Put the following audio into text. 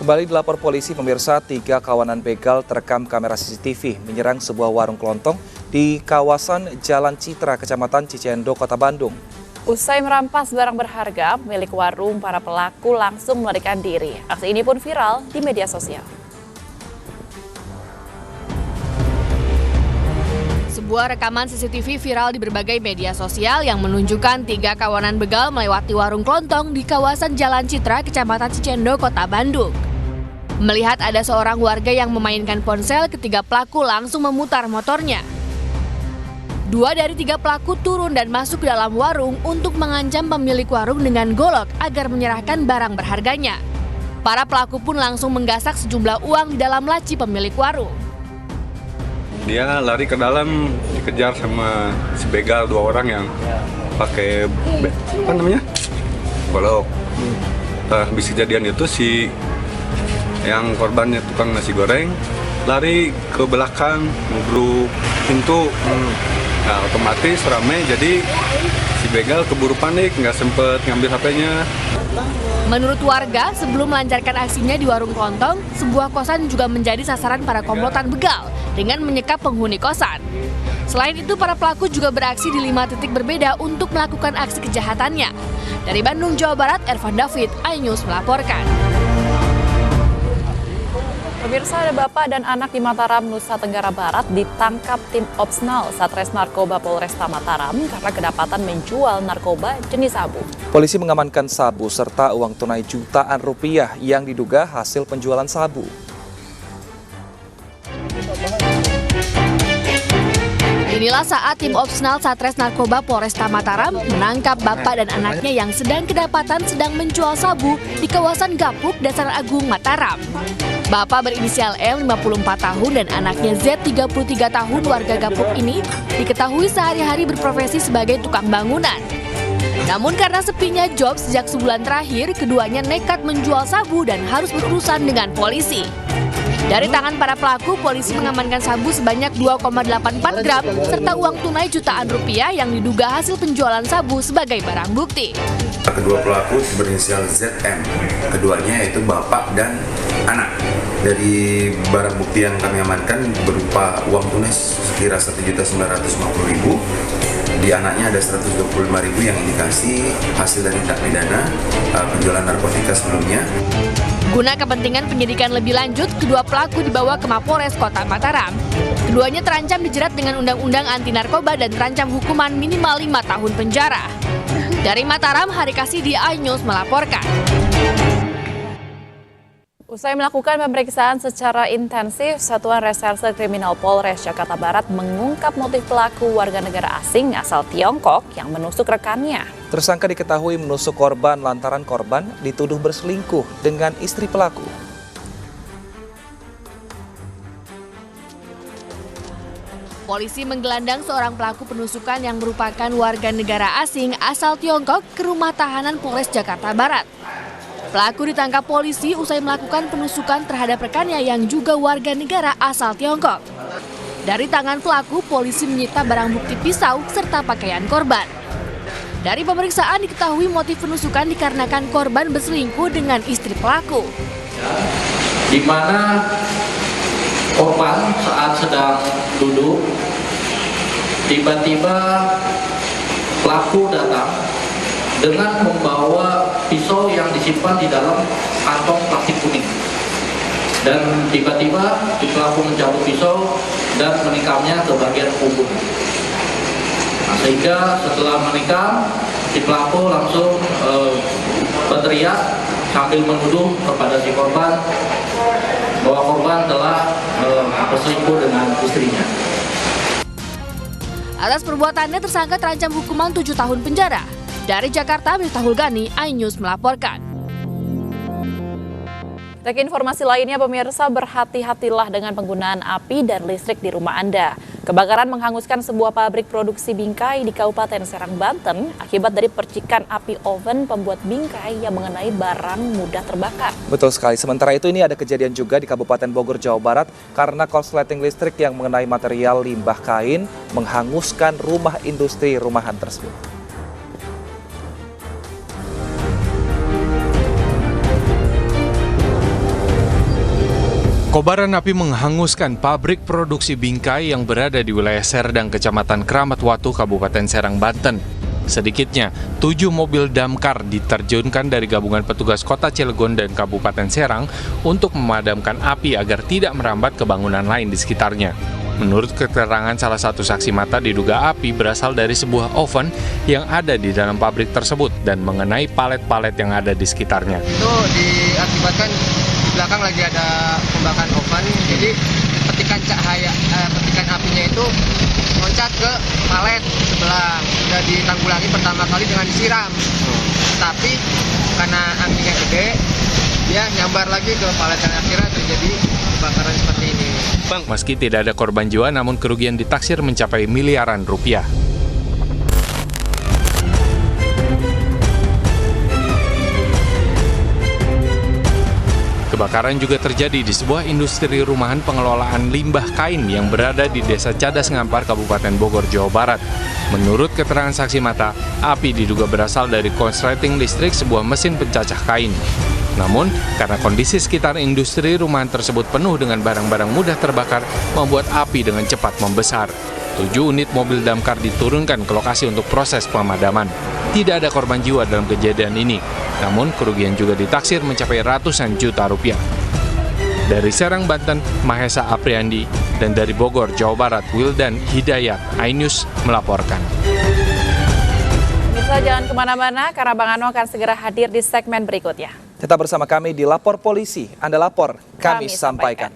Kembali dilapor polisi, pemirsa, 3 kawanan begal terekam kamera CCTV menyerang sebuah warung kelontong di kawasan Jalan Citra, Kecamatan Cicendo, Kota Bandung. Usai merampas barang berharga, milik warung, para pelaku langsung melarikan diri. Aksi ini pun viral di media sosial. Sebuah rekaman CCTV viral di berbagai media sosial yang menunjukkan 3 kawanan begal melewati warung kelontong di kawasan Jalan Citra, Kecamatan Cicendo, Kota Bandung. Melihat ada seorang warga yang memainkan ponsel, ketiga pelaku langsung memutar motornya. 2 dari 3 pelaku turun dan masuk ke dalam warung untuk mengancam pemilik warung dengan golok agar menyerahkan barang berharganya. Para pelaku pun langsung menggasak sejumlah uang di dalam laci pemilik warung. Dia lari ke dalam, dikejar sama si begal 2 orang yang pakai golok. Habis kejadian itu si yang korbannya tukang nasi goreng lari ke belakang ngebruk pintu. Nah, otomatis rame, jadi si begal keburu panik, nggak sempet ngambil HP-nya. Menurut warga, sebelum melancarkan aksinya di warung kelontong, sebuah kosan juga menjadi sasaran para komplotan begal dengan menyekap penghuni kosan. Selain itu, para pelaku juga beraksi di 5 titik berbeda untuk melakukan aksi kejahatannya. Dari Bandung, Jawa Barat, Ervan David, iNews melaporkan. Pemirsa, ada bapak dan anak di Mataram, Nusa Tenggara Barat ditangkap tim Opsnal Satres Narkoba Polresta Mataram karena kedapatan menjual narkoba jenis sabu. Polisi mengamankan sabu serta uang tunai jutaan rupiah yang diduga hasil penjualan sabu. Inilah saat tim Opsnal Satres Narkoba Polresta Mataram menangkap bapak dan anaknya yang sedang kedapatan menjual sabu di kawasan Gapuk, Dasar Agung, Mataram. Bapak berinisial L, 54 tahun, dan anaknya Z, 33 tahun, warga Gapuk ini diketahui sehari-hari berprofesi sebagai tukang bangunan. Namun karena sepinya job sejak sebulan terakhir, keduanya nekat menjual sabu dan harus berurusan dengan polisi. Dari tangan para pelaku, polisi mengamankan sabu sebanyak 2,84 gram serta uang tunai jutaan rupiah yang diduga hasil penjualan sabu sebagai barang bukti. Kedua pelaku berinisial ZM, keduanya yaitu bapak dan anak. Dari barang bukti yang kami amankan berupa uang tunai sekira Rp1.950.000. Di anaknya ada Rp125.000 yang indikasi hasil dari tindak pidana penjualan narkotika sebelumnya. Guna kepentingan penyidikan lebih lanjut, kedua pelaku dibawa ke Mapolres Kota Mataram. Keduanya terancam dijerat dengan Undang-Undang Anti Narkoba dan terancam hukuman minimal 5 tahun penjara. Dari Mataram, Hari Kasidi, iNews melaporkan. Usai melakukan pemeriksaan secara intensif, Satuan Reserse Kriminal Polres Jakarta Barat mengungkap motif pelaku warga negara asing asal Tiongkok yang menusuk rekannya. Tersangka diketahui menusuk korban lantaran korban dituduh berselingkuh dengan istri pelaku. Polisi menggelandang seorang pelaku penusukan yang merupakan warga negara asing asal Tiongkok ke rumah tahanan Polres Jakarta Barat. Pelaku ditangkap polisi usai melakukan penusukan terhadap rekannya yang juga warga negara asal Tiongkok. Dari tangan pelaku, polisi menyita barang bukti pisau serta pakaian korban. Dari pemeriksaan diketahui motif penusukan dikarenakan korban berselingkuh dengan istri pelaku. Di mana korban saat sedang duduk, tiba-tiba pelaku datang dengan membawa pisau yang disimpan di dalam kantong plastik kuning. Dan tiba-tiba si pelaku mencabut pisau dan menikamnya ke bagian punggung. Nah, sehingga setelah menikam, si pelaku langsung berteriak sambil menuduh kepada si korban bahwa korban telah berselingkuh dengan istrinya. Atas perbuatannya, tersangka terancam hukuman 7 tahun penjara. Dari Jakarta, Miftahul Gani, iNews melaporkan. Kita ke informasi lainnya, pemirsa, berhati-hatilah dengan penggunaan api dan listrik di rumah Anda. Kebakaran menghanguskan sebuah pabrik produksi bingkai di Kabupaten Serang, Banten akibat dari percikan api oven pembuat bingkai yang mengenai barang mudah terbakar. Betul sekali. Sementara itu ini ada kejadian juga di Kabupaten Bogor, Jawa Barat karena korsleting listrik yang mengenai material limbah kain menghanguskan rumah industri rumahan tersebut. Kobaran api menghanguskan pabrik produksi bingkai yang berada di wilayah Serdang, Kecamatan Kramat Watu, Kabupaten Serang, Banten. Sedikitnya, 7 mobil damkar diterjunkan dari gabungan petugas Kota Cilegon dan Kabupaten Serang untuk memadamkan api agar tidak merambat ke bangunan lain di sekitarnya. Menurut keterangan salah satu saksi mata, diduga api berasal dari sebuah oven yang ada di dalam pabrik tersebut dan mengenai palet-palet yang ada di sekitarnya. Itu diakibatkan di belakang lagi ada pembakaran oven, jadi petikan apinya itu loncat ke palet sebelah. Sudah ditanggulangi pertama kali dengan disiram, tapi karena anginnya gede, dia nyambar lagi ke palet dan akhirnya terjadi kebakaran seperti ini. Meski tidak ada korban jiwa, namun kerugian ditaksir mencapai miliaran rupiah. Kebakaran juga terjadi di sebuah industri rumahan pengelolaan limbah kain yang berada di Desa Cadas Ngampar, Kabupaten Bogor, Jawa Barat. Menurut keterangan saksi mata, api diduga berasal dari korsleting listrik sebuah mesin pencacah kain. Namun, karena kondisi sekitar industri rumahan tersebut penuh dengan barang-barang mudah terbakar, membuat api dengan cepat membesar. 7 unit mobil damkar diturunkan ke lokasi untuk proses pemadaman. Tidak ada korban jiwa dalam kejadian ini, namun kerugian juga ditaksir mencapai ratusan juta rupiah. Dari Serang, Banten, Mahesa Apriandi, dan dari Bogor, Jawa Barat, Wildan Hidayat, iNews melaporkan. Pemirsa, jangan kemana-mana karena Bang Ano akan segera hadir di segmen berikutnya. Tetap bersama kami di Lapor Polisi. Anda lapor, kami sampaikan.